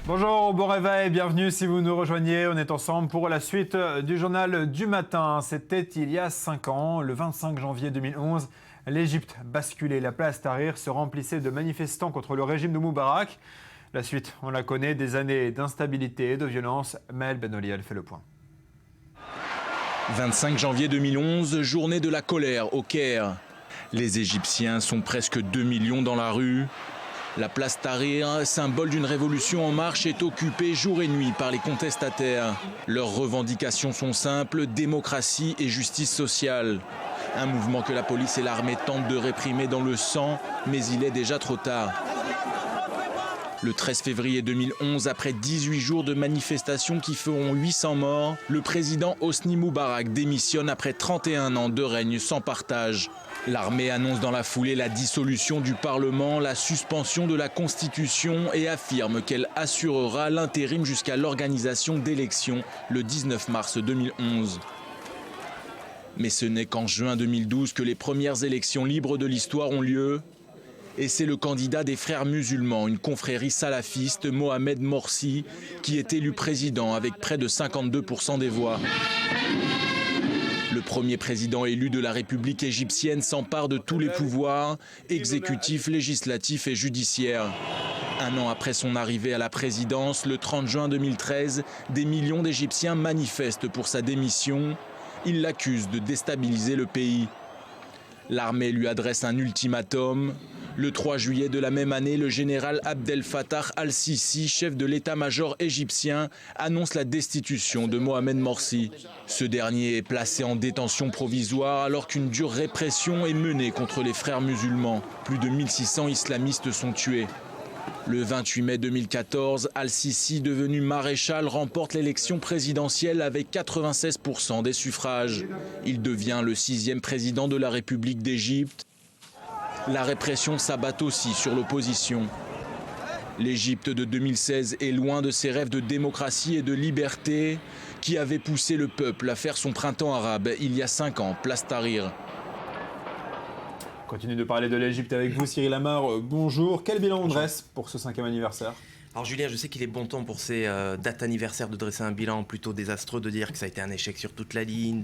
Bonjour, bon réveil, bienvenue si vous nous rejoignez. On est ensemble pour la suite du journal du matin. C'était il y a 5 ans, le 25 janvier 2011. L'Égypte basculait, la place Tahrir se remplissait de manifestants contre le régime de Moubarak. La suite, on la connaît, des années d'instabilité et de violence. Maël Benoliel fait le point. 25 janvier 2011, journée de la colère au Caire. Les Égyptiens sont presque 2 millions dans la rue. La place Tahrir, symbole d'une révolution en marche, est occupée jour et nuit par les contestataires. Leurs revendications sont simples, démocratie et justice sociale. Un mouvement que la police et l'armée tentent de réprimer dans le sang, mais il est déjà trop tard. Le 13 février 2011, après 18 jours de manifestations qui feront 800 morts, le président Hosni Moubarak démissionne après 31 ans de règne sans partage. L'armée annonce dans la foulée la dissolution du Parlement, la suspension de la Constitution et affirme qu'elle assurera l'intérim jusqu'à l'organisation d'élections le 19 mars 2011. Mais ce n'est qu'en juin 2012 que les premières élections libres de l'histoire ont lieu. Et c'est le candidat des frères musulmans, une confrérie salafiste, Mohamed Morsi, qui est élu président avec près de 52% des voix. Le premier président élu de la République égyptienne s'empare de tous les pouvoirs, exécutifs, législatifs et judiciaires. Un an après son arrivée à la présidence, le 30 juin 2013, des millions d'Égyptiens manifestent pour sa démission. Ils l'accusent de déstabiliser le pays. L'armée lui adresse un ultimatum. Le 3 juillet de la même année, le général Abdel Fattah al-Sisi, chef de l'état-major égyptien, annonce la destitution de Mohamed Morsi. Ce dernier est placé en détention provisoire alors qu'une dure répression est menée contre les frères musulmans. Plus de 1600 islamistes sont tués. Le 28 mai 2014, al-Sisi, devenu maréchal, remporte l'élection présidentielle avec 96% des suffrages. Il devient le 6e président de la République d'Égypte. La répression s'abat aussi sur l'opposition. L'Égypte de 2016 est loin de ses rêves de démocratie et de liberté qui avaient poussé le peuple à faire son printemps arabe il y a 5 ans, place Tahrir. On continue de parler de l'Égypte avec vous, Cyril Amar. Bonjour. Quel bilan on dresse pour ce 5e anniversaire ? Alors Julien, je sais qu'il est bon temps pour ces dates anniversaires de dresser un bilan plutôt désastreux, de dire que ça a été un échec sur toute la ligne,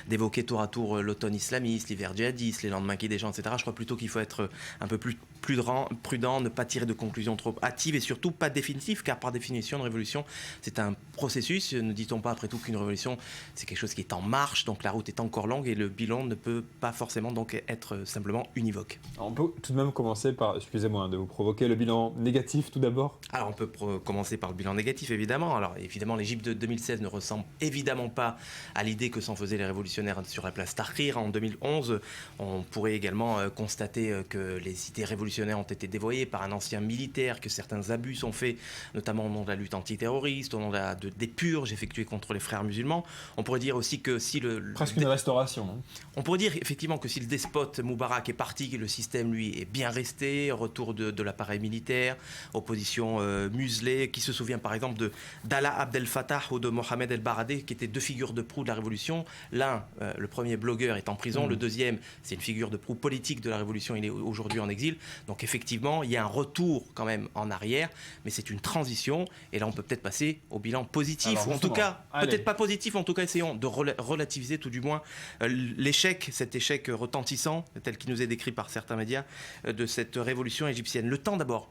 d'évoquer tour à tour l'automne islamiste, l'hiver djihadiste, les lendemains qui déchantent, etc. Je crois plutôt qu'il faut être un peu plus prudent, ne pas tirer de conclusions trop hâtives et surtout pas définitives, car par définition, une révolution, c'est un processus. Ne dit-on pas après tout qu'une révolution, c'est quelque chose qui est en marche, donc la route est encore longue et le bilan ne peut pas forcément donc être simplement univoque. Alors on peut tout de même commencer par, excusez-moi de vous provoquer, le bilan négatif tout d'abord. Alors on peut commencer par le bilan négatif, évidemment. Alors évidemment, l'Égypte de 2016 ne ressemble évidemment pas à l'idée que s'en faisaient les révolutionnaires sur la place Tahrir en 2011. On pourrait également constater que les idées révolutionnaires ont été dévoyées par un ancien militaire, que certains abus sont faits, notamment au nom de la lutte antiterroriste, au nom des purges effectuées contre les frères musulmans. On pourrait dire aussi que si presque une restauration. Hein. On pourrait dire effectivement que si le despote Moubarak est parti, que le système, lui, est bien resté, retour de l'appareil militaire, opposition muselée, qui se souvient par exemple d'Allah Abdel Fattah ou de Mohamed El Baradei, qui étaient deux figures de proue de la révolution. L'un, le premier blogueur, est en prison, le deuxième, c'est une figure de proue politique de la révolution, il est aujourd'hui en exil. Donc effectivement, il y a un retour quand même en arrière, mais c'est une transition, et là on peut peut-être passer au bilan positif, alors, ou en tout cas, peut-être pas positif, en tout cas essayons de relativiser tout du moins cet échec retentissant, tel qu'il nous est décrit par certains médias, de cette révolution égyptienne. Le temps d'abord.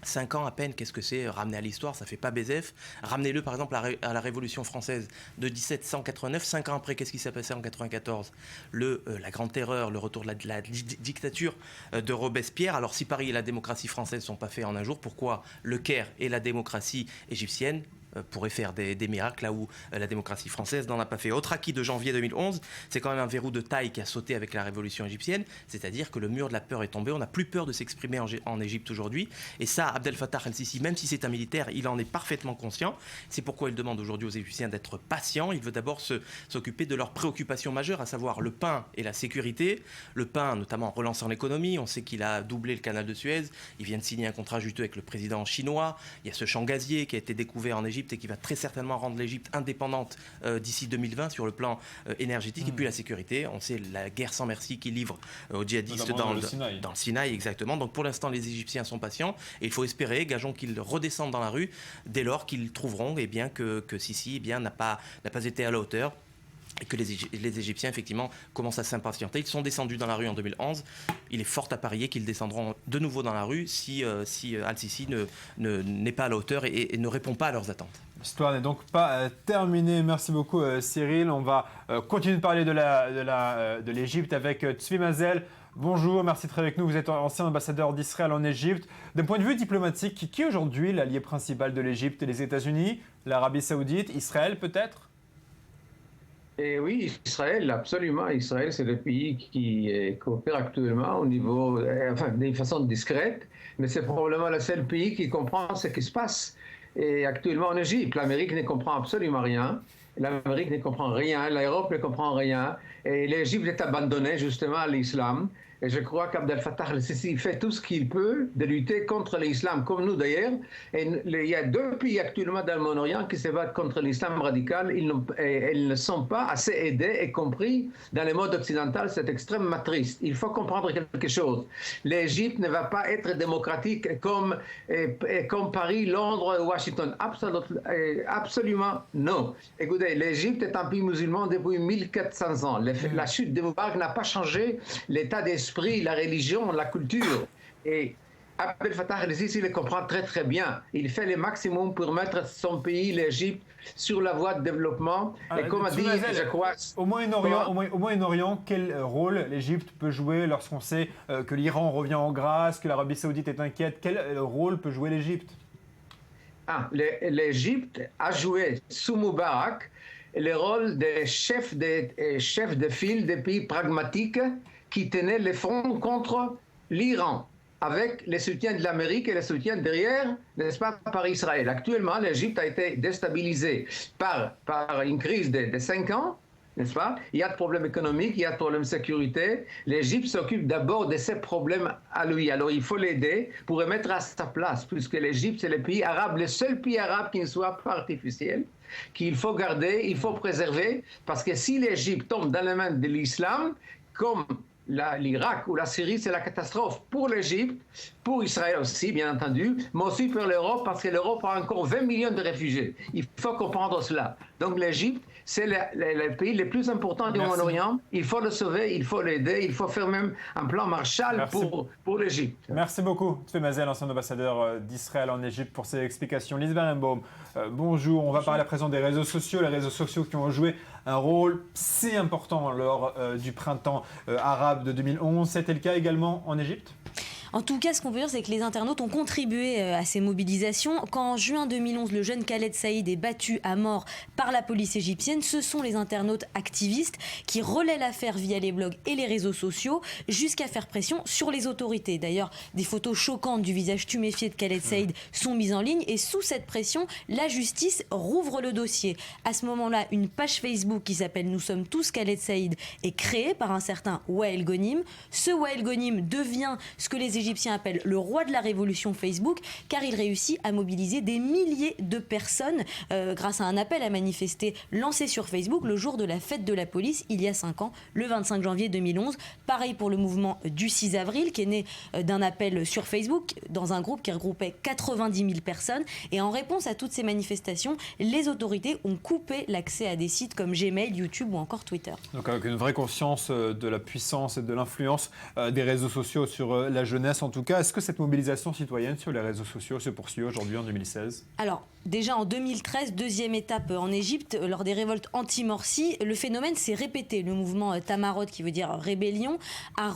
5 ans à peine, qu'est-ce que c'est ramener à l'histoire? Ça fait pas BZF. Ramenez-le par exemple à la Révolution française de 1789. 5 ans après, qu'est-ce qui s'est passé en 94? La Grande Terreur, le retour de la dictature de Robespierre. Alors si Paris et la démocratie française ne sont pas faits en un jour, pourquoi le Caire et la démocratie égyptienne pourrait faire des miracles là où la démocratie française n'en a pas fait. Autre acquis de janvier 2011, c'est quand même un verrou de taille qui a sauté avec la révolution égyptienne, c'est-à-dire que le mur de la peur est tombé, on n'a plus peur de s'exprimer en Égypte aujourd'hui, et ça, Abdel Fattah el-Sisi, même si c'est un militaire, il en est parfaitement conscient. C'est pourquoi il demande aujourd'hui aux Égyptiens d'être patients. Il veut d'abord s'occuper de leurs préoccupations majeures, à savoir le pain et la sécurité. Le pain, notamment en relançant l'économie, on sait qu'il a doublé le canal de Suez, il vient de signer un contrat juteux avec le président chinois, il y a ce champ gazier qui a été découvert en Égypte, l'Égypte et qui va très certainement rendre l'Égypte indépendante d'ici 2020 sur le plan énergétique. Et puis la sécurité, on sait la guerre sans merci qu'ils livrent aux djihadistes dans le Sinaï, exactement. Donc pour l'instant, les Égyptiens sont patients et il faut espérer, gageons qu'ils redescendent dans la rue dès lors qu'ils trouveront que Sisi n'a pas été à la hauteur. Et que les Égyptiens, effectivement, commencent à s'impatienter. Ils sont descendus dans la rue en 2011. Il est fort à parier qu'ils descendront de nouveau dans la rue si Al-Sisi n'est pas à la hauteur et ne répond pas à leurs attentes. L'histoire n'est donc pas terminée. Merci beaucoup Cyril. On va continuer de parler de l'Égypte avec Tzvi Mazel. Bonjour, merci d'être avec nous. Vous êtes ancien ambassadeur d'Israël en Égypte. D'un point de vue diplomatique, qui est aujourd'hui l'allié principal de l'Égypte? Les États-Unis, l'Arabie Saoudite, Israël peut-être? Et oui, Israël, absolument. Israël, c'est le pays qui coopère actuellement au niveau, d'une façon discrète, mais c'est probablement le seul pays qui comprend ce qui se passe. Et actuellement en Égypte, l'Amérique ne comprend absolument rien. L'Amérique ne comprend rien, l'Europe ne comprend rien. Et l'Égypte est abandonnée justement à l'islam. Et je crois qu'Abdel Fattah el-Sisi fait tout ce qu'il peut de lutter contre l'islam, comme nous d'ailleurs. Et il y a 2 pays actuellement dans le Moyen-Orient qui se battent contre l'islam radical. Ils ne sont pas assez aidés et compris dans le monde occidental. C'est extrêmement triste. Il faut comprendre quelque chose. L'Égypte ne va pas être démocratique comme Paris, Londres, Washington. Absolument non. Écoutez, l'Égypte est un pays musulman depuis 1400 ans. La chute de Moubarak n'a pas changé l'état d'esprit, la religion, la culture. Et Abdel Fattah el-Sisi le comprend très très bien. Il fait le maximum pour mettre son pays, l'Égypte, sur la voie de développement. Et comme a dit, je crois... Au Moyen-Orient, quel rôle l'Égypte peut jouer lorsqu'on sait que l'Iran revient en grâce, que l'Arabie Saoudite est inquiète? Quel rôle peut jouer l'Égypte? L'Égypte a joué sous Moubarak le rôle de chef de file des pays pragmatiques qui tenaient le front contre l'Iran, avec le soutien de l'Amérique et le soutien derrière, n'est-ce pas, par Israël. Actuellement, l'Égypte a été déstabilisée par une crise de 5 ans, n'est-ce pas? Il y a des problèmes économiques, il y a des problèmes de sécurité. L'Égypte s'occupe d'abord de ces problèmes à lui. Alors il faut l'aider pour le mettre à sa place, puisque l'Égypte, c'est le pays arabe, le seul pays arabe qui ne soit pas artificiel, qu'il faut garder, il faut préserver, parce que si l'Égypte tombe dans les mains de l'islam, comme l'Irak ou la Syrie, c'est la catastrophe pour l'Égypte, pour Israël aussi, bien entendu, mais aussi pour l'Europe, parce que l'Europe a encore 20 millions de réfugiés. Il faut comprendre cela. Donc l'Égypte, c'est le pays le plus important du Moyen-Orient. Il faut le sauver, il faut l'aider, il faut faire même un plan Marshall pour l'Égypte. Merci beaucoup, Tzvi Mazel, ancien ambassadeur d'Israël en Égypte, pour ces explications. Lise Berenbaum, bonjour. On va parler à présent des réseaux sociaux, les réseaux sociaux qui ont joué un rôle si important lors du printemps arabe de 2011. C'était le cas également en Égypte ? En tout cas, ce qu'on peut dire, c'est que les internautes ont contribué à ces mobilisations. Quand en juin 2011, le jeune Khaled Saïd est battu à mort par la police égyptienne, ce sont les internautes activistes qui relaient l'affaire via les blogs et les réseaux sociaux jusqu'à faire pression sur les autorités. D'ailleurs, des photos choquantes du visage tuméfié de Khaled Saïd sont mises en ligne et sous cette pression, la justice rouvre le dossier. À ce moment-là, une page Facebook qui s'appelle « Nous sommes tous Khaled Saïd » est créée par un certain Wael Ghonim. Ce Wael Ghonim devient ce que les Égyptiens appellent le roi de la révolution Facebook, car il réussit à mobiliser des milliers de personnes grâce à un appel à manifester lancé sur Facebook le jour de la fête de la police, il y a 5 ans, le 25 janvier 2011. Pareil pour le mouvement du 6 avril, qui est né d'un appel sur Facebook, dans un groupe qui regroupait 90 000 personnes. Et en réponse à toutes ces manifestations, les autorités ont coupé l'accès à des sites comme Gmail, YouTube ou encore Twitter. Donc avec une vraie conscience de la puissance et de l'influence des réseaux sociaux sur la jeunesse. En tout cas, est-ce que cette mobilisation citoyenne sur les réseaux sociaux se poursuit aujourd'hui en 2016 ? Alors, déjà en 2013, deuxième étape en Égypte, lors des révoltes anti-Morsi, le phénomène s'est répété. Le mouvement Tamarot, qui veut dire rébellion, a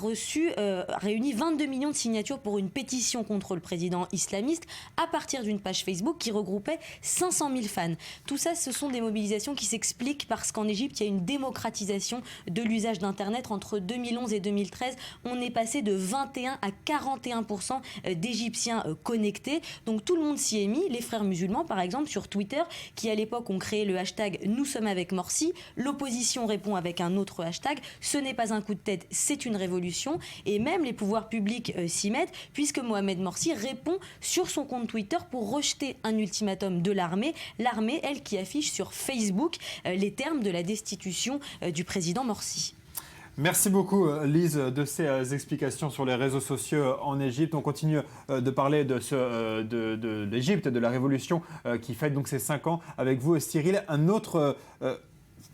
réuni 22 millions de signatures pour une pétition contre le président islamiste à partir d'une page Facebook qui regroupait 500 000 fans. Tout ça, ce sont des mobilisations qui s'expliquent parce qu'en Égypte, il y a une démocratisation de l'usage d'Internet. Entre 2011 et 2013, on est passé de 21 à 40 41% d'Égyptiens connectés. Donc tout le monde s'y est mis. Les frères musulmans, par exemple, sur Twitter, qui à l'époque ont créé le hashtag « Nous sommes avec Morsi ». L'opposition répond avec un autre hashtag « Ce n'est pas un coup de tête, c'est une révolution ». Et même les pouvoirs publics s'y mettent, puisque Mohamed Morsi répond sur son compte Twitter pour rejeter un ultimatum de l'armée. L'armée, elle, qui affiche sur Facebook les termes de la destitution du président Morsi. Merci beaucoup Lise de ces explications sur les réseaux sociaux en Égypte. On continue de parler de l'Égypte, de la révolution qui fête donc ses 5 ans avec vous Cyril. Un autre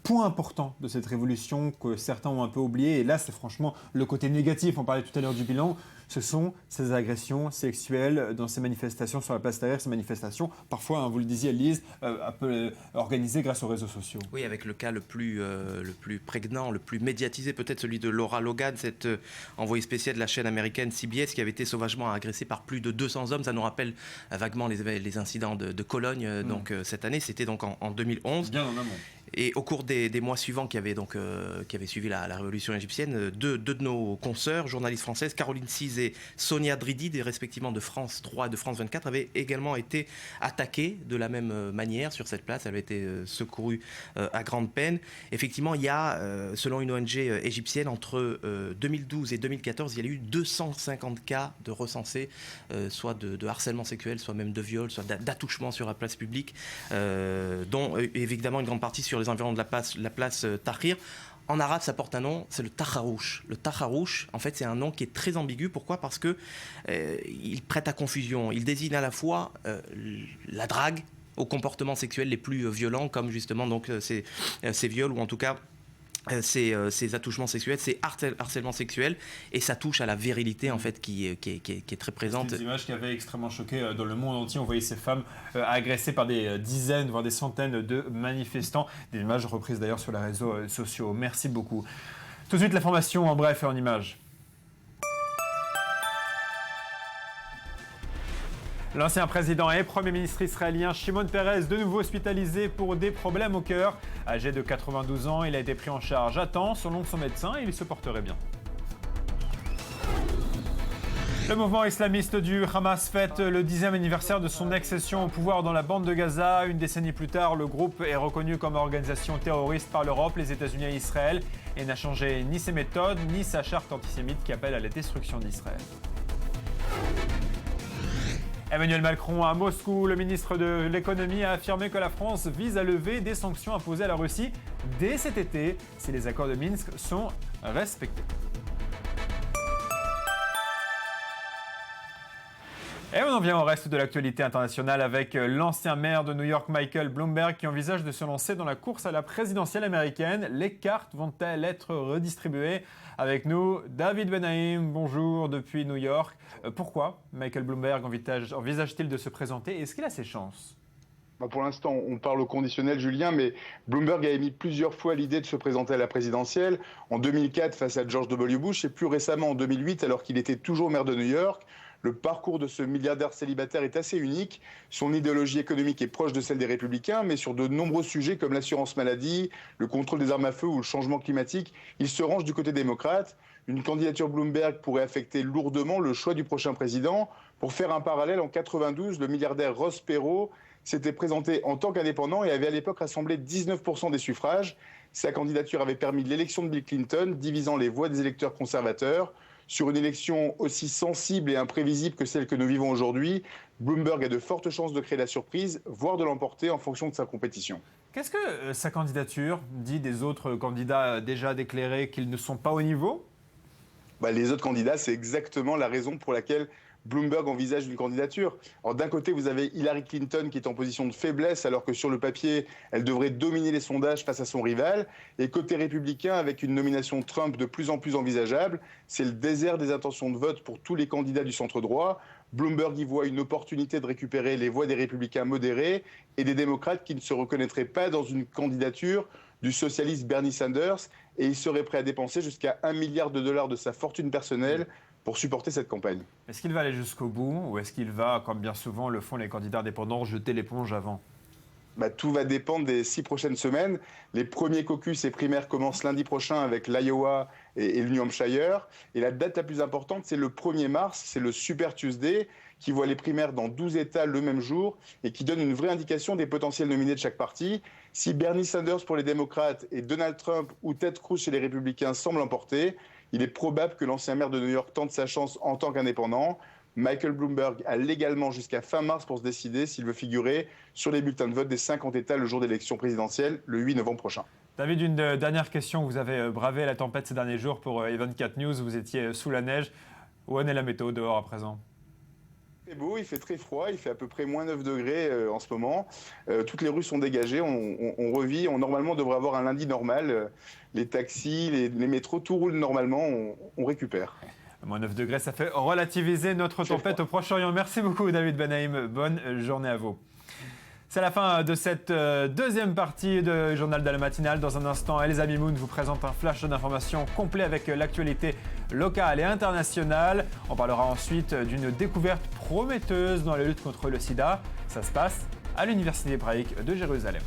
point important de cette révolution que certains ont un peu oublié, et là c'est franchement le côté négatif, on parlait tout à l'heure du bilan, ce sont ces agressions sexuelles dans ces manifestations sur la place Tahrir, ces manifestations parfois, hein, vous le disiez Lise, un peu organisées grâce aux réseaux sociaux. Oui, avec le cas le plus prégnant, le plus médiatisé, peut-être celui de Laura Logan, cette envoyée spéciale de la chaîne américaine CBS qui avait été sauvagement agressée par plus de 200 hommes. Ça nous rappelle vaguement les incidents de Cologne donc, cette année, c'était donc en 2011. Bien en amont. Et au cours des mois suivants qui avaient suivi la révolution égyptienne, deux de nos consoeurs, journalistes françaises, Caroline Cise et Sonia Dridi, respectivement de France 3 et de France 24, avaient également été attaquées de la même manière sur cette place. Elles avaient été secourues à grande peine. Effectivement, il y a, selon une ONG égyptienne, entre 2012 et 2014, il y a eu 250 cas de recensés, soit de harcèlement sexuel, soit même de viol, soit d'attouchement sur la place publique, dont évidemment une grande partie sur les environs de la place Tahrir. En arabe, ça porte un nom, c'est le Takharouch. Le Takharouch, en fait, c'est un nom qui est très ambigu. Pourquoi ? Parce que il prête à confusion. Il désigne à la fois la drague aux comportements sexuels les plus violents, comme justement donc ces viols, ou en tout cas ces attouchements sexuels, ces harcèlements sexuels, et ça touche à la virilité en fait qui est très présente. Des images qui avaient extrêmement choqué dans le monde entier. On voyait ces femmes agressées par des dizaines, voire des centaines de manifestants. Des images reprises d'ailleurs sur les réseaux sociaux. Merci beaucoup. Tout de suite l'information en bref et en images. L'ancien président et Premier ministre israélien Shimon Peres, de nouveau hospitalisé pour des problèmes au cœur. Âgé de 92 ans, il a été pris en charge à temps. Selon son médecin, il se porterait bien. Le mouvement islamiste du Hamas fête le 10e anniversaire de son accession au pouvoir dans la bande de Gaza. Une décennie plus tard, le groupe est reconnu comme organisation terroriste par l'Europe, les États-Unis et Israël et n'a changé ni ses méthodes ni sa charte antisémite qui appelle à la destruction d'Israël. Emmanuel Macron à Moscou, le ministre de l'économie a affirmé que la France vise à lever des sanctions imposées à la Russie dès cet été si les accords de Minsk sont respectés. Et on en vient au reste de l'actualité internationale avec l'ancien maire de New York, Michael Bloomberg, qui envisage de se lancer dans la course à la présidentielle américaine. Les cartes vont-elles être redistribuées ? Avec nous, David Benaïm, bonjour depuis New York. Pourquoi Michael Bloomberg envisage-t-il de se présenter ? Est-ce qu'il a ses chances ? Pour l'instant, on parle au conditionnel, Julien, mais Bloomberg a émis plusieurs fois l'idée de se présenter à la présidentielle. En 2004, face à George W. Bush, et plus récemment en 2008, alors qu'il était toujours maire de New York. Le parcours de ce milliardaire célibataire est assez unique. Son idéologie économique est proche de celle des Républicains, mais sur de nombreux sujets comme l'assurance maladie, le contrôle des armes à feu ou le changement climatique, il se range du côté démocrate. Une candidature Bloomberg pourrait affecter lourdement le choix du prochain président. Pour faire un parallèle, en 92, le milliardaire Ross Perot s'était présenté en tant qu'indépendant et avait à l'époque rassemblé 19% des suffrages. Sa candidature avait permis l'élection de Bill Clinton, divisant les voix des électeurs conservateurs. Sur une élection aussi sensible et imprévisible que celle que nous vivons aujourd'hui, Bloomberg a de fortes chances de créer la surprise, voire de l'emporter en fonction de sa compétition. Qu'est-ce que sa candidature dit des autres candidats déjà déclarés qu'ils ne sont pas au niveau ? Les autres candidats, c'est exactement la raison pour laquelle Bloomberg envisage une candidature. Alors, d'un côté, vous avez Hillary Clinton qui est en position de faiblesse alors que sur le papier, elle devrait dominer les sondages face à son rival. Et côté républicain, avec une nomination Trump de plus en plus envisageable, c'est le désert des intentions de vote pour tous les candidats du centre droit. Bloomberg y voit une opportunité de récupérer les voix des républicains modérés et des démocrates qui ne se reconnaîtraient pas dans une candidature du socialiste Bernie Sanders, et il serait prêt à dépenser jusqu'à $1 milliard de sa fortune personnelle pour supporter cette campagne. Est-ce qu'il va aller jusqu'au bout ou est-ce qu'il va, comme bien souvent le font les candidats indépendants, jeter l'éponge avant ? Tout va dépendre des 6 prochaines semaines. Les premiers caucus et primaires commencent lundi prochain avec l'Iowa et le New Hampshire. Et la date la plus importante, c'est le 1er mars, c'est le Super Tuesday, qui voit les primaires dans 12 États le même jour et qui donne une vraie indication des potentiels nominés de chaque parti. Si Bernie Sanders pour les démocrates et Donald Trump ou Ted Cruz chez les républicains semblent l'emporter, il est probable que l'ancien maire de New York tente sa chance en tant qu'indépendant. Michael Bloomberg a légalement jusqu'à fin mars pour se décider s'il veut figurer sur les bulletins de vote des 50 États le jour d'élection présidentielle, le 8 novembre prochain. David, une dernière question. Vous avez bravé la tempête ces derniers jours pour Event 4 News. Vous étiez sous la neige. Où en est la météo dehors à présent ? C'est beau, il fait très froid, il fait à peu près moins 9 degrés en ce moment. Toutes les rues sont dégagées, on revit. Normalement, devrait avoir un lundi normal. Les taxis, les métros, tout roule normalement, on récupère. Moins 9 degrés, ça fait relativiser notre tempête au Proche-Orient. Merci beaucoup David Benhaim, bonne journée à vous. C'est la fin de cette deuxième partie du Journal de la Matinale. Dans un instant, Elsa Mimoun vous présente un flash d'informations complet avec l'actualité locale et internationale. On parlera ensuite d'une découverte prometteuse dans la lutte contre le sida. Ça se passe à l'Université hébraïque de Jérusalem.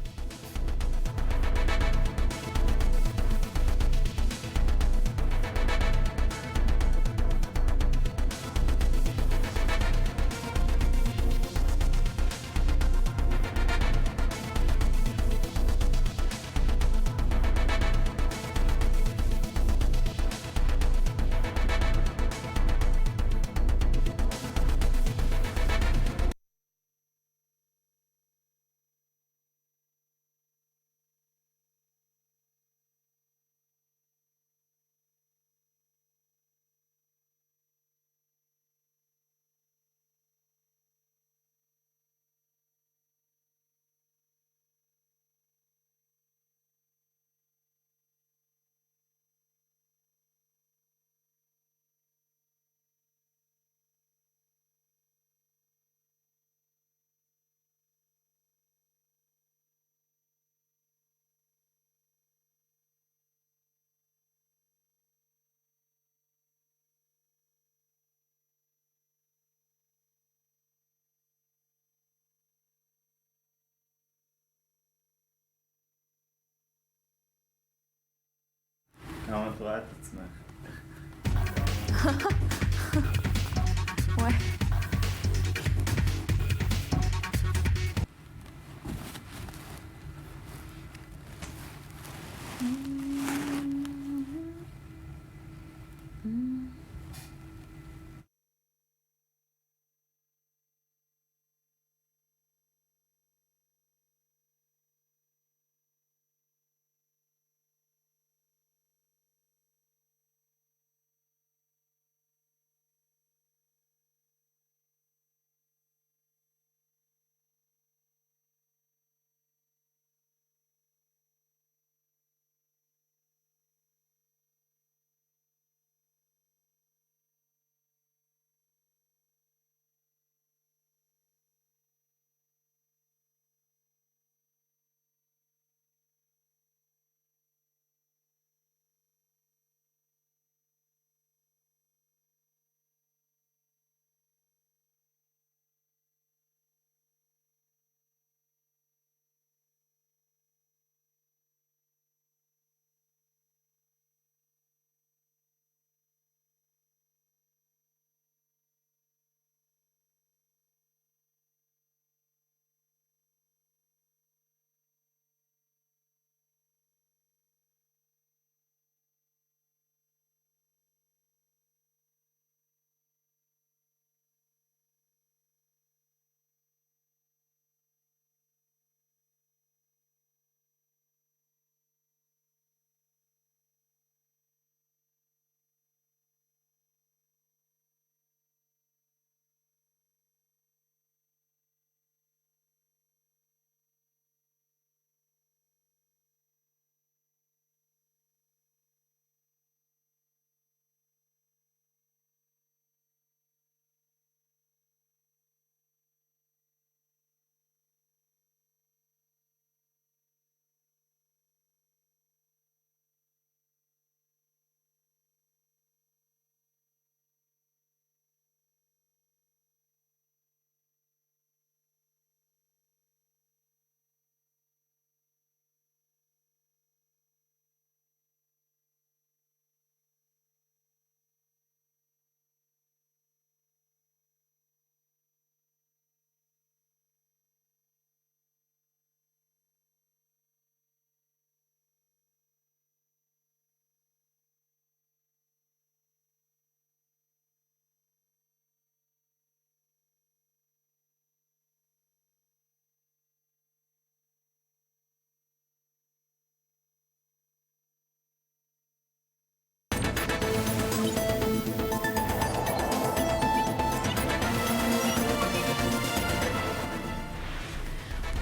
Non, il faudra attendre. Ouais.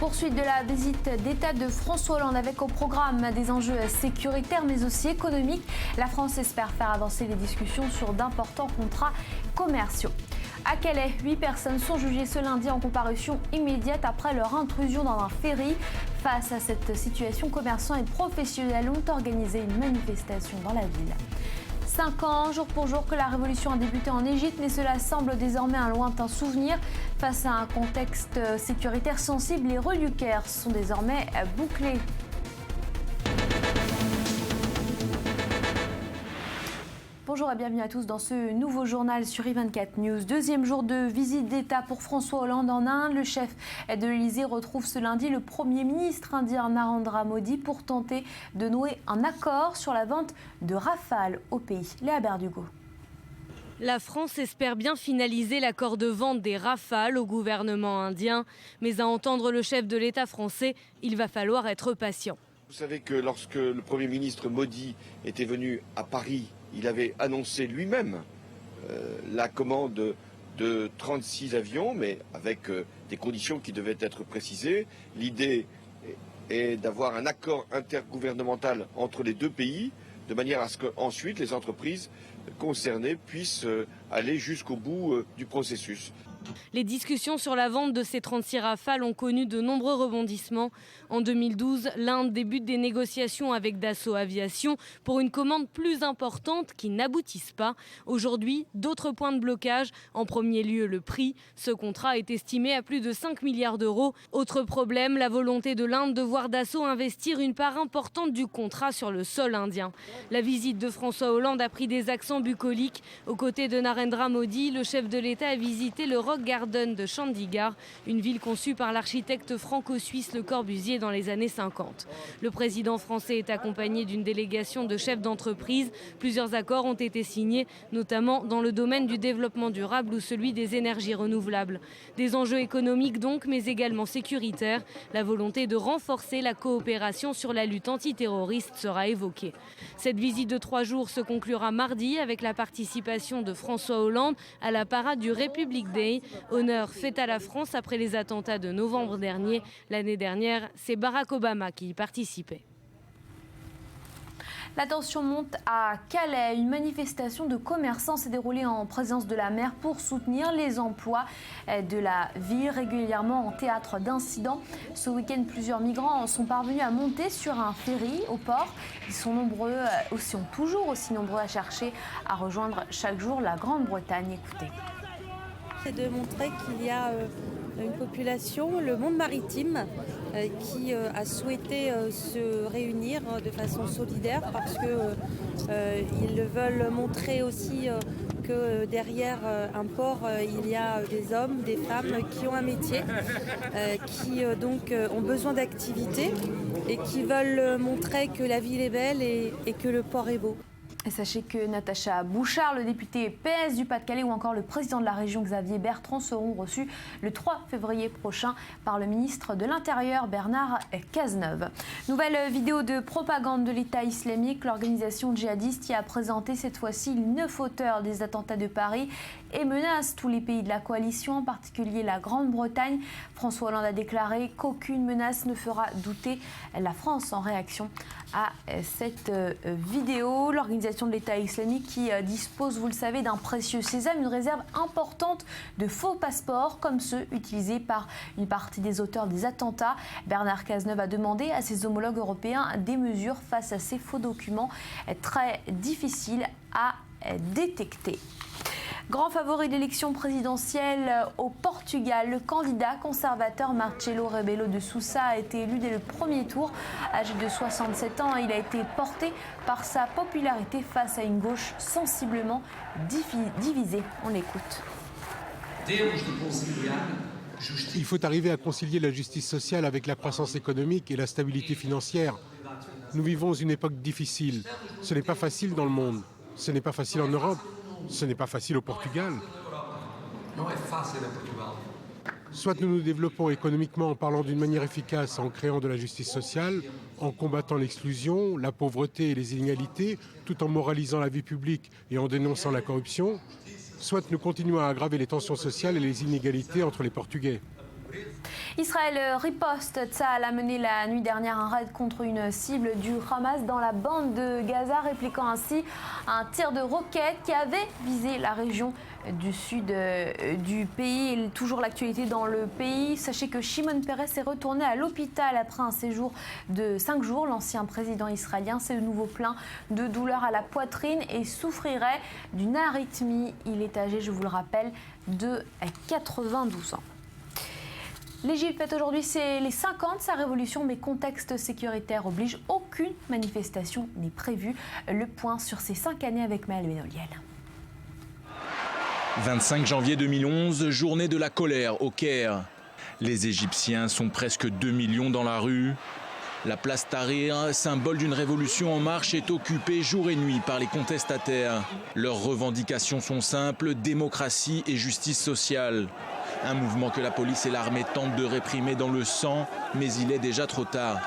Poursuite de la visite d'État de François Hollande avec au programme des enjeux sécuritaires mais aussi économiques. La France espère faire avancer les discussions sur d'importants contrats commerciaux. À Calais, 8 personnes sont jugées ce lundi en comparution immédiate après leur intrusion dans un ferry. Face à cette situation, commerçants et professionnels ont organisé une manifestation dans la ville. 5 ans, jour pour jour, que la révolution a débuté en Égypte, mais cela semble désormais un lointain souvenir. Face à un contexte sécuritaire sensible, les rues du Caire sont désormais bouclées. Bonjour et bienvenue à tous dans ce nouveau journal sur I24 News. Deuxième jour de visite d'État pour François Hollande en Inde. Le chef de l'Élysée retrouve ce lundi le Premier ministre indien Narendra Modi pour tenter de nouer un accord sur la vente de Rafale au pays. Léa Berdugo. La France espère bien finaliser l'accord de vente des Rafales au gouvernement indien. Mais à entendre le chef de l'État français, il va falloir être patient. Vous savez que lorsque le Premier ministre Modi était venu à Paris, il avait annoncé lui-même la commande de 36 avions, mais avec des conditions qui devaient être précisées. L'idée est d'avoir un accord intergouvernemental entre les deux pays, de manière à ce qu'ensuite les entreprises concernées puissent aller jusqu'au bout du processus. Les discussions sur la vente de ces 36 Rafales ont connu de nombreux rebondissements. En 2012, l'Inde débute des négociations avec Dassault Aviation pour une commande plus importante qui n'aboutissent pas. Aujourd'hui, d'autres points de blocage. En premier lieu, le prix. Ce contrat est estimé à plus de 5 milliards d'euros. Autre problème, la volonté de l'Inde de voir Dassault investir une part importante du contrat sur le sol indien. La visite de François Hollande a pris des accents bucoliques. Aux côtés de Narendra Modi, le chef de l'État a visité le Rock Garden de Chandigarh, une ville conçue par l'architecte franco-suisse Le Corbusier dans les années 50. Le président français est accompagné d'une délégation de chefs d'entreprise. Plusieurs accords ont été signés, notamment dans le domaine du développement durable ou celui des énergies renouvelables. Des enjeux économiques donc, mais également sécuritaires. La volonté de renforcer la coopération sur la lutte antiterroriste sera évoquée. Cette visite de 3 jours se conclura mardi avec la participation de François Hollande à la parade du Republic Day. Honneur fait à la France après les attentats de novembre dernier. L'année dernière, c'est Barack Obama qui y participait. La tension monte à Calais. Une manifestation de commerçants s'est déroulée en présence de la maire pour soutenir les emplois de la ville, régulièrement en théâtre d'incidents. Ce week-end, plusieurs migrants sont parvenus à monter sur un ferry au port. Ils sont toujours aussi nombreux à chercher à rejoindre chaque jour la Grande-Bretagne. Écoutez. C'est de montrer qu'il y a une population, le monde maritime, qui a souhaité se réunir de façon solidaire parce qu'ils veulent montrer aussi que derrière un port, il y a des hommes, des femmes qui ont un métier, qui donc ont besoin d'activité et qui veulent montrer que la ville est belle et que le port est beau. Et sachez que Natacha Bouchard, le député PS du Pas-de-Calais ou encore le président de la région Xavier Bertrand seront reçus le 3 février prochain par le ministre de l'Intérieur Bernard Cazeneuve. Nouvelle vidéo de propagande de l'État islamique. L'organisation djihadiste y a présenté cette fois-ci 9 auteurs des attentats de Paris et menace tous les pays de la coalition, en particulier la Grande-Bretagne. François Hollande a déclaré qu'aucune menace ne fera douter la France en réaction à cette vidéo. L'organisation de l'État islamique qui dispose, vous le savez, d'un précieux sésame, une réserve importante de faux passeports comme ceux utilisés par une partie des auteurs des attentats. Bernard Cazeneuve a demandé à ses homologues européens des mesures face à ces faux documents très difficiles à détecter. Grand favori de l'élection présidentielle au Portugal, le candidat conservateur Marcelo Rebelo de Sousa a été élu dès le premier tour. Âgé de 67 ans, il a été porté par sa popularité face à une gauche sensiblement divisée. On l'écoute. Il faut arriver à concilier la justice sociale avec la croissance économique et la stabilité financière. Nous vivons une époque difficile. Ce n'est pas facile dans le monde. Ce n'est pas facile en Europe. Ce n'est pas facile au Portugal. Soit nous nous développons économiquement en parlant d'une manière efficace, en créant de la justice sociale, en combattant l'exclusion, la pauvreté et les inégalités, tout en moralisant la vie publique et en dénonçant la corruption, soit nous continuons à aggraver les tensions sociales et les inégalités entre les Portugais. Israël riposte. Tsahal a mené la nuit dernière un raid contre une cible du Hamas dans la bande de Gaza, répliquant ainsi un tir de roquette qui avait visé la région du sud du pays. Et toujours l'actualité dans le pays. Sachez que Shimon Peres est retourné à l'hôpital après un séjour de 5 jours. L'ancien président israélien s'est de nouveau plaint de douleurs à la poitrine et souffrirait d'une arythmie. Il est âgé, je vous le rappelle, de 92 ans. L'Égypte fête aujourd'hui les 5 ans de sa révolution, mais contexte sécuritaire oblige, aucune manifestation n'est prévue. Le point sur ces 5 années avec Maël Benoliel. 25 janvier 2011, journée de la colère au Caire. Les Égyptiens sont presque 2 millions dans la rue. La place Tahrir, symbole d'une révolution en marche, est occupée jour et nuit par les contestataires. Leurs revendications sont simples, démocratie et justice sociale. Un mouvement que la police et l'armée tentent de réprimer dans le sang, mais il est déjà trop tard.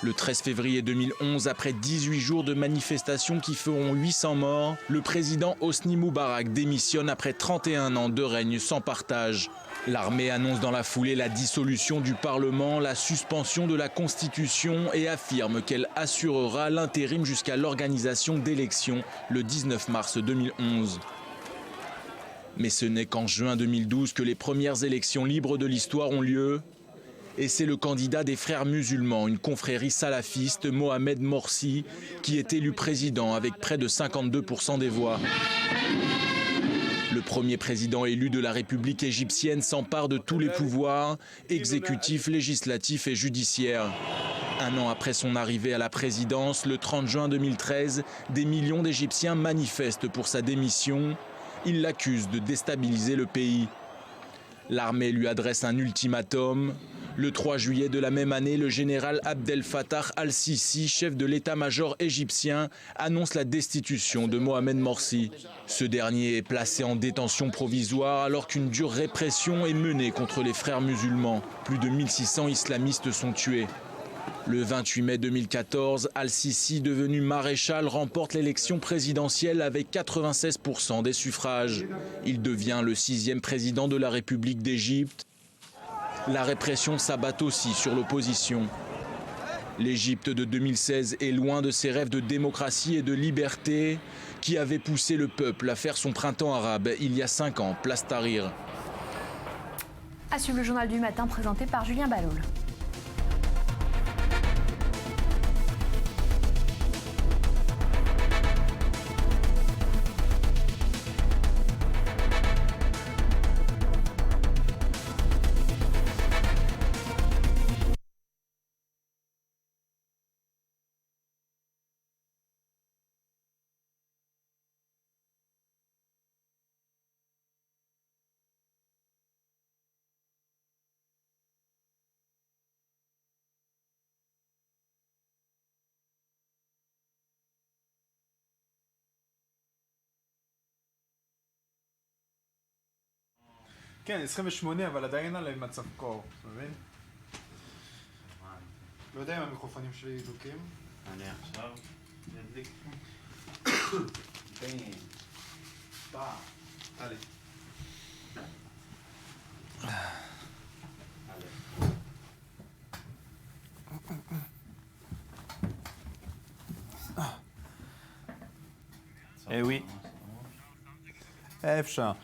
Le 13 février 2011, après 18 jours de manifestations qui feront 800 morts, le président Hosni Moubarak démissionne après 31 ans de règne sans partage. L'armée annonce dans la foulée la dissolution du Parlement, la suspension de la Constitution et affirme qu'elle assurera l'intérim jusqu'à l'organisation d'élections le 19 mars 2011. Mais ce n'est qu'en juin 2012 que les premières élections libres de l'histoire ont lieu. Et c'est le candidat des frères musulmans, une confrérie salafiste, Mohamed Morsi, qui est élu président avec près de 52% des voix. Le premier président élu de la République égyptienne s'empare de tous les pouvoirs, exécutifs, législatifs et judiciaires. Un an après son arrivée à la présidence, le 30 juin 2013, des millions d'Égyptiens manifestent pour sa démission. Ils l'accusent de déstabiliser le pays. L'armée lui adresse un ultimatum. Le 3 juillet de la même année, le général Abdel Fattah al-Sisi, chef de l'état-major égyptien, annonce la destitution de Mohamed Morsi. Ce dernier est placé en détention provisoire alors qu'une dure répression est menée contre les frères musulmans. Plus de 1600 islamistes sont tués. Le 28 mai 2014, al-Sisi, devenu maréchal, remporte l'élection présidentielle avec 96% des suffrages. Il devient le 6e président de la République d'Égypte. La répression s'abat aussi sur l'opposition. L'Égypte de 2016 est loin de ses rêves de démocratie et de liberté qui avaient poussé le peuple à faire son printemps arabe il y a 5 ans, place Tahrir. À suivre le journal du matin présenté par Julien Baloul. כן, 28, אבל עדיין עליהם מצב קור, אתה מבין? לא יודע אם המיקרופונים שלי דלוקים. אני עכשיו ידליק. בין. פעם. עלי. Eh oui. Efcha.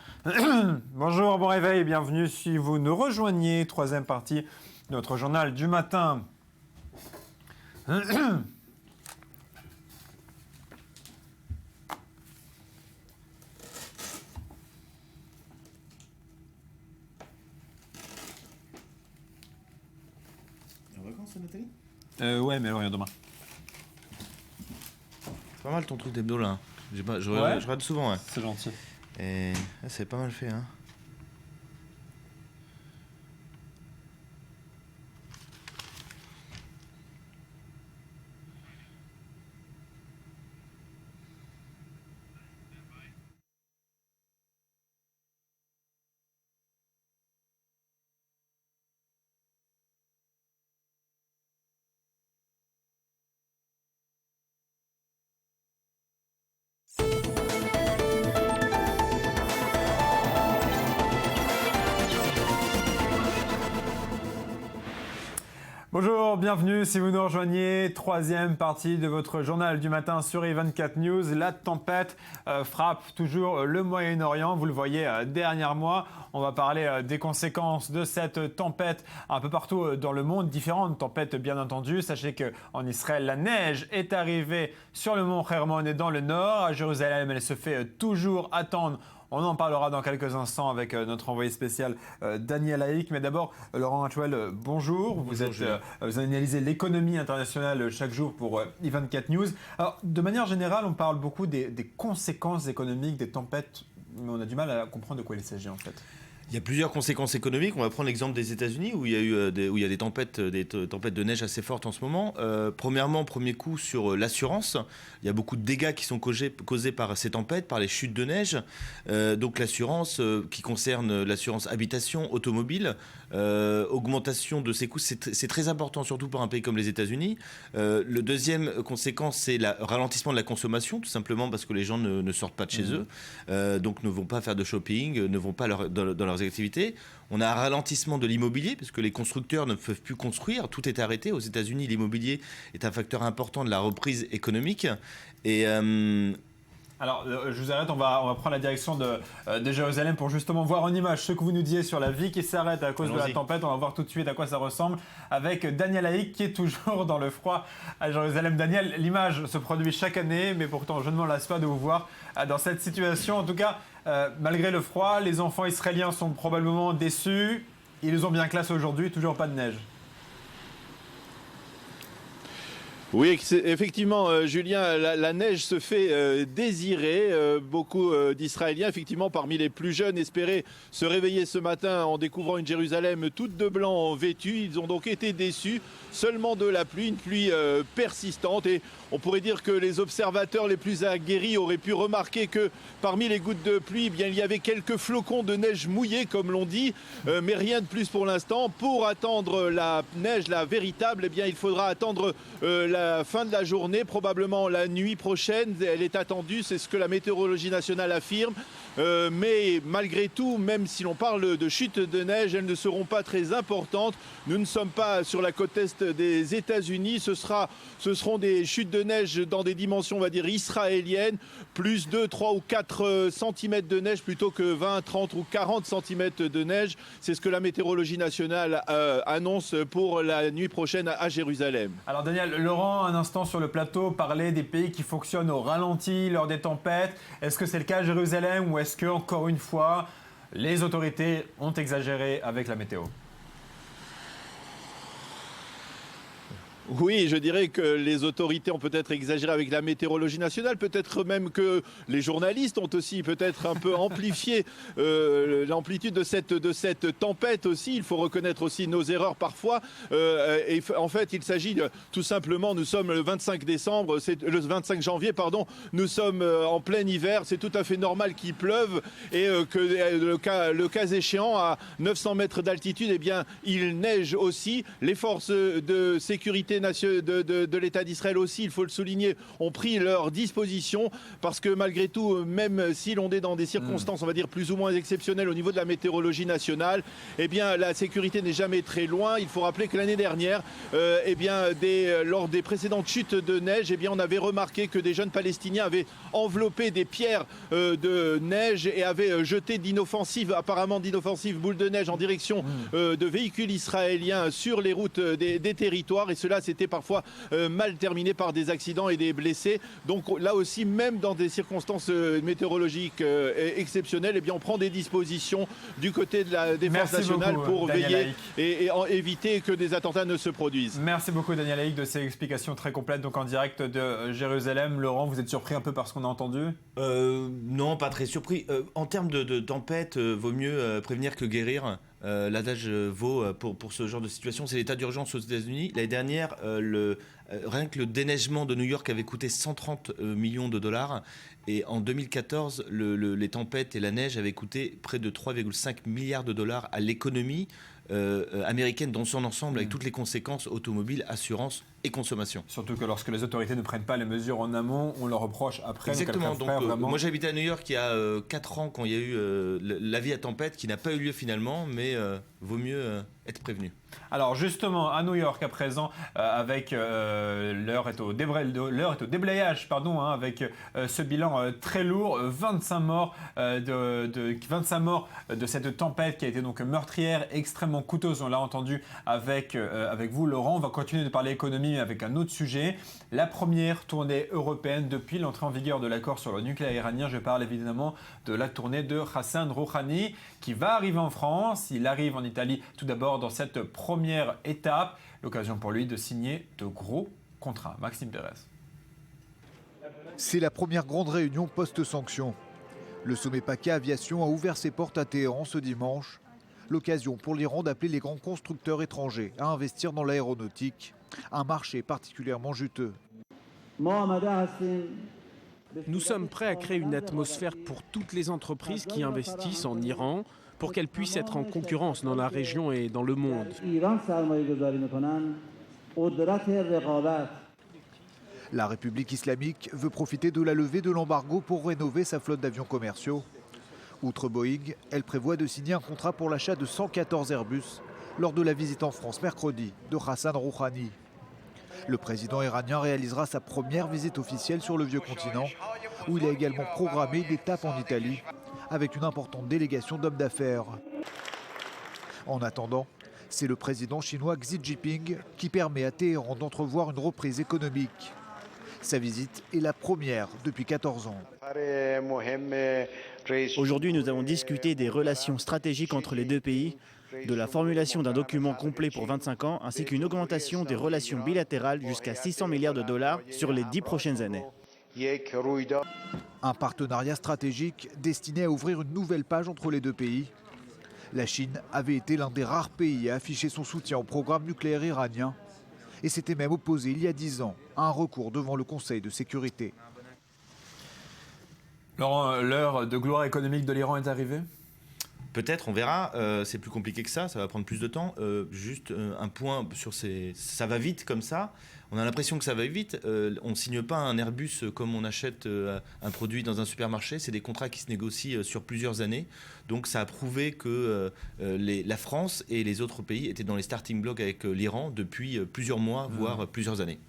Bonjour, bon réveil, bienvenue si vous nous rejoignez. Troisième partie de notre journal du matin. En vacances, Nathalie? Ouais, mais elle revient demain. C'est pas mal ton truc d'hebdo là. Je regarde souvent, ouais. C'est gentil. Et c'est pas mal fait, hein. Bonjour, bienvenue si vous nous rejoignez. Troisième partie de votre journal du matin sur i24 News. La tempête frappe toujours le Moyen-Orient. Vous le voyez derrière moi. On va parler des conséquences de cette tempête un peu partout dans le monde. Différentes tempêtes, bien entendu. Sachez qu'en Israël, la neige est arrivée sur le mont Hermon et dans le nord. À Jérusalem, elle se fait toujours attendre. On en parlera dans quelques instants avec notre envoyé spécial Daniel Haïk. Mais d'abord, Laurent Hachouel, bonjour. Vous analysez l'économie internationale chaque jour pour i24 News. Alors, de manière générale, on parle beaucoup des conséquences économiques des tempêtes, mais on a du mal à comprendre de quoi il s'agit en fait. Il y a plusieurs conséquences économiques. On va prendre l'exemple des États-Unis où il y a eu des tempêtes de neige assez fortes en ce moment. Premièrement, premier coup sur l'assurance. Il y a beaucoup de dégâts qui sont causés par ces tempêtes, par les chutes de neige. Donc l'assurance qui concerne l'assurance habitation, automobile, augmentation de ces coûts, c'est très important, surtout pour un pays comme les États-Unis. Le deuxième conséquence, c'est le ralentissement de la consommation, tout simplement parce que les gens ne sortent pas de chez eux, donc ne vont pas faire de shopping, ne vont pas dans leurs activités. On a un ralentissement de l'immobilier parce que les constructeurs ne peuvent plus construire, tout est arrêté. Aux États-Unis, l'immobilier est un facteur important de la reprise économique. Et alors, je vous arrête, on va prendre la direction de Jérusalem pour justement voir en image ce que vous nous disiez sur la vie qui s'arrête à cause de la tempête. On va voir tout de suite à quoi ça ressemble avec Daniel Haïk qui est toujours dans le froid à Jérusalem. Daniel, l'image se produit chaque année, mais pourtant je ne m'en lasse pas de vous voir dans cette situation. En tout cas, malgré le froid, les enfants israéliens sont probablement déçus. Ils ont bien classé aujourd'hui, toujours pas de neige. Oui, effectivement, Julien, la neige se fait désirer. Beaucoup d'Israéliens, effectivement, parmi les plus jeunes, espéraient se réveiller ce matin en découvrant une Jérusalem toute de blanc vêtue. Ils ont donc été déçus seulement de la pluie, une pluie persistante. Et on pourrait dire que les observateurs les plus aguerris auraient pu remarquer que parmi les gouttes de pluie, eh bien, il y avait quelques flocons de neige mouillés, comme l'on dit, mais rien de plus pour l'instant. Pour attendre la neige, la véritable, eh bien, il faudra attendre la fin de la journée, probablement la nuit prochaine. Elle est attendue, c'est ce que la météorologie nationale affirme. Mais malgré tout, même si l'on parle de chutes de neige, elles ne seront pas très importantes. Nous ne sommes pas sur la côte est des États-Unis. Ce seront des chutes de neige dans des dimensions, on va dire, israéliennes. Plus 2, 3 ou 4 cm de neige plutôt que 20, 30 ou 40 cm de neige. C'est ce que la météorologie nationale annonce pour la nuit prochaine à Jérusalem. Alors Daniel, Laurent, un instant sur le plateau, parlait des pays qui fonctionnent au ralenti lors des tempêtes. Est-ce que c'est le cas à Jérusalem ou est-ce que, encore une fois, les autorités ont exagéré avec la météo ? Oui, je dirais que les autorités ont peut-être exagéré avec la météorologie nationale, peut-être même que les journalistes ont aussi peut-être un peu amplifié l'amplitude de cette tempête aussi. Il faut reconnaître aussi nos erreurs parfois. Et en fait, il s'agit tout simplement, nous sommes le 25 décembre, le 25 janvier, pardon, nous sommes en plein hiver. C'est tout à fait normal qu'il pleuve et que le cas échéant, à 900 mètres d'altitude, eh bien, il neige aussi. Les forces de sécurité de l'État d'Israël aussi, il faut le souligner, ont pris leurs dispositions parce que malgré tout, même si l'on est dans des circonstances, on va dire, plus ou moins exceptionnelles au niveau de la météorologie nationale, eh bien, la sécurité n'est jamais très loin. Il faut rappeler que l'année dernière, eh bien, lors des précédentes chutes de neige, eh bien, on avait remarqué que des jeunes Palestiniens avaient enveloppé des pierres de neige et avaient jeté apparemment d'inoffensives boules de neige en direction de véhicules israéliens sur les routes des territoires, et cela c'était parfois mal terminé par des accidents et des blessés. Donc là aussi, même dans des circonstances météorologiques exceptionnelles, eh bien, on prend des dispositions du côté de la défense nationale pour veiller et éviter que des attentats ne se produisent. Merci beaucoup Daniel Haïk de ces explications très complètes, donc en direct de Jérusalem. Laurent, vous êtes surpris un peu par ce qu'on a entendu ? Non, pas très surpris. En termes de tempête, vaut mieux prévenir que guérir. L'adage vaut pour ce genre de situation. C'est l'état d'urgence aux États-Unis. L'année dernière, rien que le déneigement de New York avait coûté 130 millions de dollars. Et en 2014, les tempêtes et la neige avaient coûté près de 3,5 milliards de dollars à l'économie américaine dans son ensemble, avec toutes les conséquences automobiles, assurance et consommation. Surtout que lorsque les autorités ne prennent pas les mesures en amont, on leur reproche après. Exactement. Donc, moi j'habitais à New York il y a 4 ans quand il y a eu l'avis à tempête qui n'a pas eu lieu finalement, mais vaut mieux être prévenus. Alors justement, à New York à présent, l'heure est au déblayage, avec ce bilan très lourd, 25 morts de cette tempête qui a été donc meurtrière, extrêmement coûteuse. On l'a entendu avec vous, Laurent. On va continuer de parler économie avec un autre sujet. La première tournée européenne depuis l'entrée en vigueur de l'accord sur le nucléaire iranien. Je parle évidemment de la tournée de Hassan Rouhani qui va arriver en France. Il arrive en Italie tout d'abord dans cette première étape. L'occasion pour lui de signer de gros contrats. Maxime Pérez. C'est la première grande réunion post-sanction. Le sommet PACA Aviation a ouvert ses portes à Téhéran ce dimanche. L'occasion pour l'Iran d'appeler les grands constructeurs étrangers à investir dans l'aéronautique, un marché particulièrement juteux. Nous sommes prêts à créer une atmosphère pour toutes les entreprises qui investissent en Iran, pour qu'elles puissent être en concurrence dans la région et dans le monde. La République islamique veut profiter de la levée de l'embargo pour rénover sa flotte d'avions commerciaux. Outre Boeing, elle prévoit de signer un contrat pour l'achat de 114 Airbus lors de la visite en France mercredi de Hassan Rouhani. Le président iranien réalisera sa première visite officielle sur le vieux continent, où il a également programmé une étape en Italie, avec une importante délégation d'hommes d'affaires. En attendant, c'est le président chinois Xi Jinping qui permet à Téhéran d'entrevoir une reprise économique. Sa visite est la première depuis 14 ans. Aujourd'hui, nous avons discuté des relations stratégiques entre les deux pays, de la formulation d'un document complet pour 25 ans, ainsi qu'une augmentation des relations bilatérales jusqu'à 600 milliards de dollars sur les 10 prochaines années. Un partenariat stratégique destiné à ouvrir une nouvelle page entre les deux pays. La Chine avait été l'un des rares pays à afficher son soutien au programme nucléaire iranien et s'était même opposé il y a 10 ans à un recours devant le Conseil de sécurité. Laurent, l'heure de gloire économique de l'Iran est arrivée ? Peut-être, on verra. C'est plus compliqué que ça va prendre plus de temps. Juste un point sur ça va vite comme ça. On a l'impression que ça va vite. On ne signe pas un Airbus comme on achète un produit dans un supermarché. C'est des contrats qui se négocient sur plusieurs années. Donc ça a prouvé que la France et les autres pays étaient dans les starting blocks avec l'Iran depuis plusieurs mois, voire plusieurs années.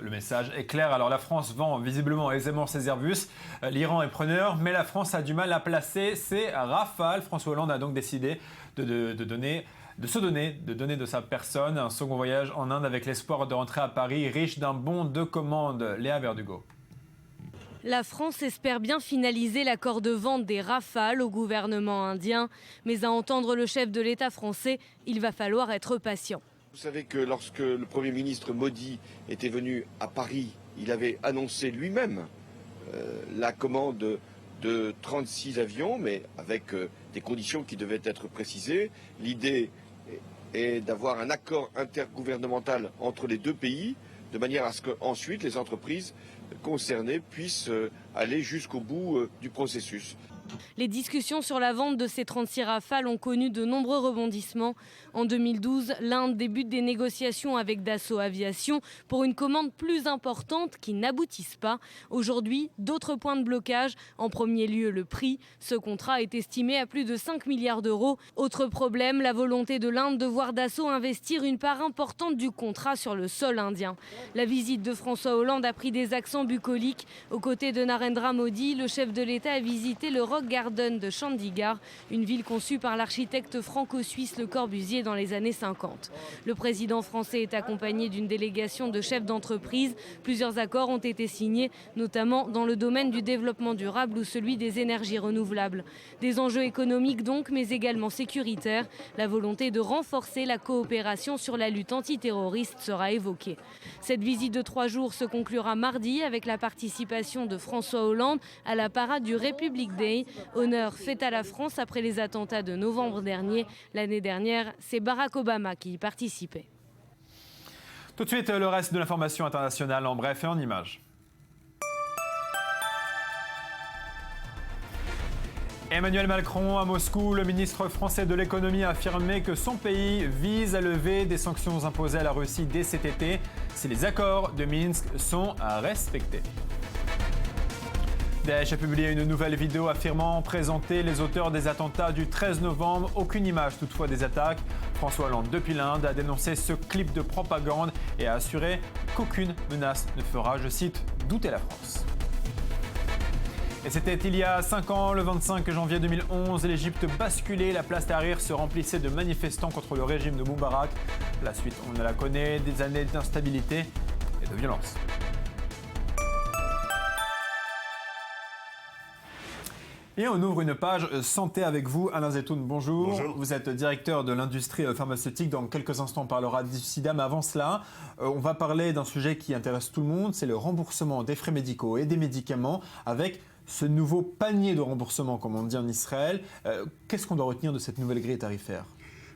Le message est clair. Alors la France vend visiblement aisément ses Airbus. L'Iran est preneur, mais la France a du mal à placer ses Rafales. François Hollande a donc décidé de donner de sa personne un second voyage en Inde avec l'espoir de rentrer à Paris riche d'un bon de commande. Léa Verdugo. La France espère bien finaliser l'accord de vente des Rafales au gouvernement indien. Mais à entendre le chef de l'État français, il va falloir être patient. Vous savez que lorsque le Premier ministre Modi était venu à Paris, il avait annoncé lui-même la commande de 36 avions, mais avec des conditions qui devaient être précisées. L'idée est d'avoir un accord intergouvernemental entre les deux pays, de manière à ce qu'ensuite les entreprises concernées puissent aller jusqu'au bout du processus. Les discussions sur la vente de ces 36 Rafales ont connu de nombreux rebondissements. En 2012, l'Inde débute des négociations avec Dassault Aviation pour une commande plus importante qui n'aboutissent pas. Aujourd'hui, d'autres points de blocage. En premier lieu, le prix. Ce contrat est estimé à plus de 5 milliards d'euros. Autre problème, la volonté de l'Inde de voir Dassault investir une part importante du contrat sur le sol indien. La visite de François Hollande a pris des accents bucoliques. Aux côtés de Narendra Modi, le chef de l'État a visité le Rock Garden de Chandigarh, une ville conçue par l'architecte franco-suisse Le Corbusier dans les années 50. Le président français est accompagné d'une délégation de chefs d'entreprise. Plusieurs accords ont été signés, notamment dans le domaine du développement durable ou celui des énergies renouvelables. Des enjeux économiques donc, mais également sécuritaires. La volonté de renforcer la coopération sur la lutte antiterroriste sera évoquée. Cette visite de 3 jours se conclura mardi avec la participation de François Hollande à la parade du Republic Day. Honneur fait à la France après les attentats de novembre dernier. L'année dernière, c'est Barack Obama qui y participait. Tout de suite, le reste de l'information internationale en bref et en images. Emmanuel Macron à Moscou, le ministre français de l'économie a affirmé que son pays vise à lever des sanctions imposées à la Russie dès cet été si les accords de Minsk sont respectés. Daesh a publié une nouvelle vidéo affirmant présenter les auteurs des attentats du 13 novembre. Aucune image toutefois des attaques. François Hollande, depuis l'Inde, a dénoncé ce clip de propagande et a assuré qu'aucune menace ne fera, je cite, douter la France. Et c'était il y a 5 ans, le 25 janvier 2011, l'Égypte basculait, la place Tahrir se remplissait de manifestants contre le régime de Moubarak. La suite, on la connaît, des années d'instabilité et de violence. Et on ouvre une page santé avec vous, Alain Zetoun, bonjour. Bonjour. Vous êtes directeur de l'industrie pharmaceutique. Dans quelques instants, on parlera du sida. Mais avant cela, on va parler d'un sujet qui intéresse tout le monde, c'est le remboursement des frais médicaux et des médicaments avec ce nouveau panier de remboursement, comme on dit en Israël. Qu'est-ce qu'on doit retenir de cette nouvelle grille tarifaire ?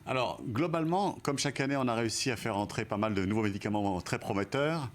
Alors, globalement, comme chaque année, on a réussi à faire entrer pas mal de nouveaux médicaments très prometteurs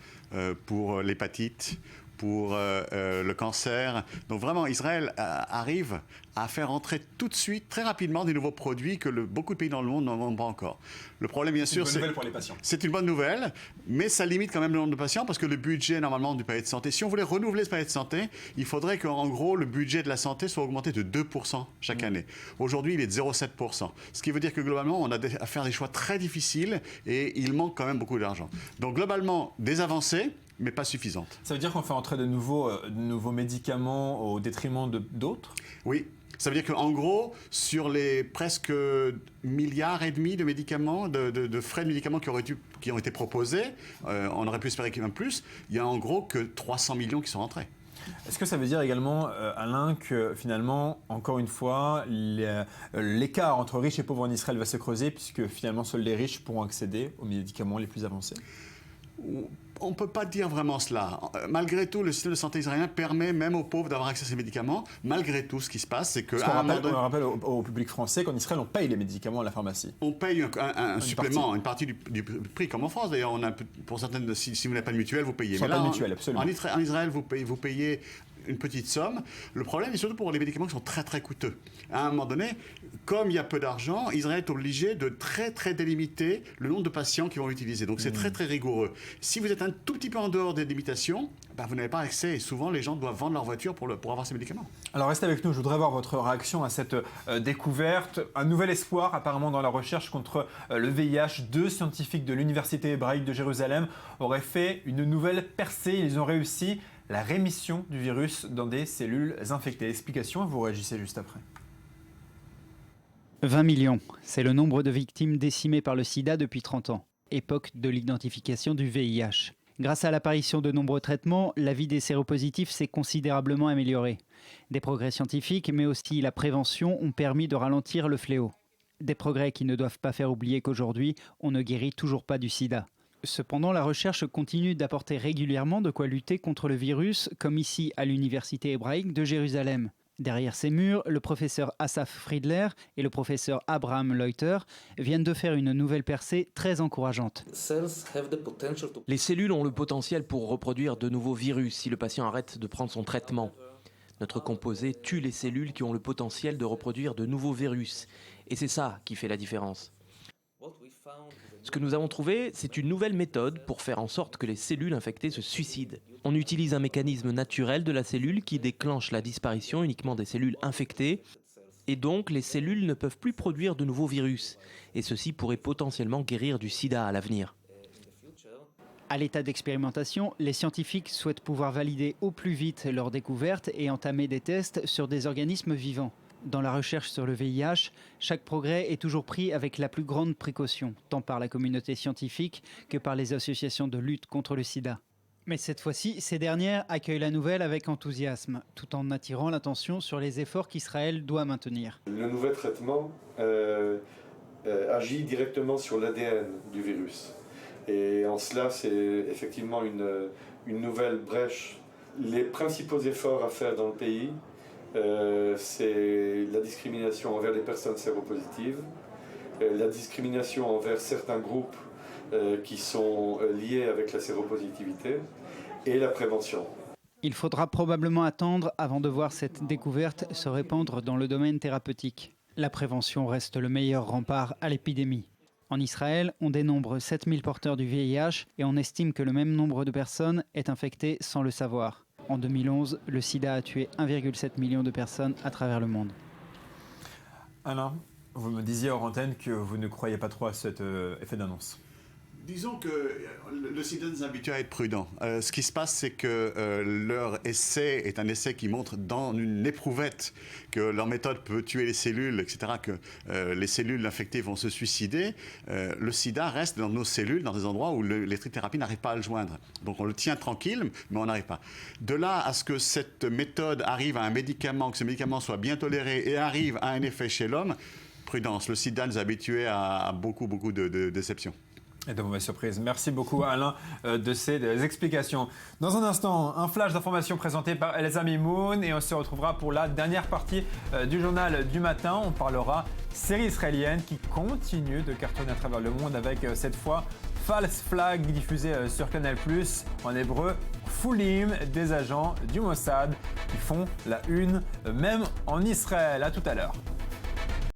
pour l'hépatite, pour le cancer. Donc vraiment, Israël arrive à faire entrer tout de suite, très rapidement, des nouveaux produits que beaucoup de pays dans le monde n'en vendent pas encore. Le problème, bien sûr, c'est une bonne nouvelle pour les patients. C'est une bonne nouvelle, mais ça limite quand même le nombre de patients parce que le budget, normalement, du panier de santé, si on voulait renouveler ce panier de santé, il faudrait qu'en gros, le budget de la santé soit augmenté de 2% chaque année. Aujourd'hui, il est de 0,7%. Ce qui veut dire que globalement, on a à faire des choix très difficiles et il manque quand même beaucoup d'argent. Donc globalement, des avancées, mais pas suffisantes. Ça veut dire qu'on fait entrer de nouveaux médicaments au détriment d'autres ? Oui. Ça veut dire qu'en gros, sur les presque 1,5 milliard de médicaments, de frais de médicaments qui ont été proposés, on aurait pu espérer qu'il y en ait plus, il y a en gros que 300 millions qui sont rentrés. Est-ce que ça veut dire également, Alain, que finalement, encore une fois, l'écart entre riches et pauvres en Israël va se creuser puisque finalement seuls les riches pourront accéder aux médicaments les plus avancés ? On ne peut pas dire vraiment cela. Malgré tout, le système de santé israélien permet même aux pauvres d'avoir accès à ces médicaments. Malgré tout, ce qui se passe, c'est que... On rappelle au public français qu'en Israël, on paye les médicaments à la pharmacie. On paye un supplément, une partie du prix, comme en France. D'ailleurs, pour certaines, si vous n'avez pas de mutuelle, vous payez. Sans pas de mutuelle, absolument. En Israël, vous payez une petite somme. Le problème est surtout pour les médicaments qui sont très très coûteux. À un moment donné, comme il y a peu d'argent, Israël est obligé de très très délimiter le nombre de patients qui vont l'utiliser. Donc c'est très très rigoureux. Si vous êtes un tout petit peu en dehors des limitations, vous n'avez pas accès et souvent les gens doivent vendre leur voiture pour avoir ces médicaments. Alors restez avec nous, je voudrais avoir votre réaction à cette découverte. Un nouvel espoir apparemment dans la recherche contre le VIH. 2 scientifiques de l'Université hébraïque de Jérusalem auraient fait une nouvelle percée. Ils ont réussi la rémission du virus dans des cellules infectées. Explication, vous réagissez juste après. 20 millions, c'est le nombre de victimes décimées par le sida depuis 30 ans, époque de l'identification du VIH. Grâce à l'apparition de nombreux traitements, la vie des séropositifs s'est considérablement améliorée. Des progrès scientifiques, mais aussi la prévention ont permis de ralentir le fléau. Des progrès qui ne doivent pas faire oublier qu'aujourd'hui, on ne guérit toujours pas du sida. Cependant, la recherche continue d'apporter régulièrement de quoi lutter contre le virus, comme ici à l'Université hébraïque de Jérusalem. Derrière ces murs, le professeur Asaf Friedler et le professeur Abraham Leuter viennent de faire une nouvelle percée très encourageante. Les cellules ont le potentiel pour reproduire de nouveaux virus si le patient arrête de prendre son traitement. Notre composé tue les cellules qui ont le potentiel de reproduire de nouveaux virus. Et c'est ça qui fait la différence. Ce que nous avons trouvé, c'est une nouvelle méthode pour faire en sorte que les cellules infectées se suicident. On utilise un mécanisme naturel de la cellule qui déclenche la disparition uniquement des cellules infectées, et donc les cellules ne peuvent plus produire de nouveaux virus, et ceci pourrait potentiellement guérir du sida à l'avenir. À l'état d'expérimentation, les scientifiques souhaitent pouvoir valider au plus vite leur découverte et entamer des tests sur des organismes vivants. Dans la recherche sur le VIH, chaque progrès est toujours pris avec la plus grande précaution, tant par la communauté scientifique que par les associations de lutte contre le sida. Mais cette fois-ci, ces dernières accueillent la nouvelle avec enthousiasme, tout en attirant l'attention sur les efforts qu'Israël doit maintenir. Le nouvel traitement agit directement sur l'ADN du virus. Et en cela, c'est effectivement une nouvelle brèche. Les principaux efforts à faire dans le pays, c'est la discrimination envers les personnes séropositives, la discrimination envers certains groupes qui sont liés avec la séropositivité et la prévention. Il faudra probablement attendre avant de voir cette découverte se répandre dans le domaine thérapeutique. La prévention reste le meilleur rempart à l'épidémie. En Israël, on dénombre 7000 porteurs du VIH et on estime que le même nombre de personnes est infecté sans le savoir. En 2011, le sida a tué 1,7 million de personnes à travers le monde. Alain, vous me disiez hors antenne que vous ne croyez pas trop à cet effet d'annonce. Disons que le sida nous habitue à être prudents. Ce qui se passe, c'est que leur essai est un essai qui montre dans une éprouvette que leur méthode peut tuer les cellules, etc., que les cellules infectées vont se suicider. Le sida reste dans nos cellules, dans des endroits où les thérapies n'arrivent pas à le joindre. Donc on le tient tranquille, mais on n'arrive pas. De là à ce que cette méthode arrive à un médicament, que ce médicament soit bien toléré et arrive à un effet chez l'homme, prudence. Le sida nous a habitués à beaucoup de déceptions. Et de mauvaises surprises. Merci beaucoup Alain de ces explications. Dans un instant, un flash d'informations présenté par Elsa Mimoun et on se retrouvera pour la dernière partie du journal du matin. On parlera série israélienne qui continue de cartonner à travers le monde avec cette fois False Flag diffusée sur Canal+, en hébreu Foulim, des agents du Mossad qui font la une même en Israël. À tout à l'heure.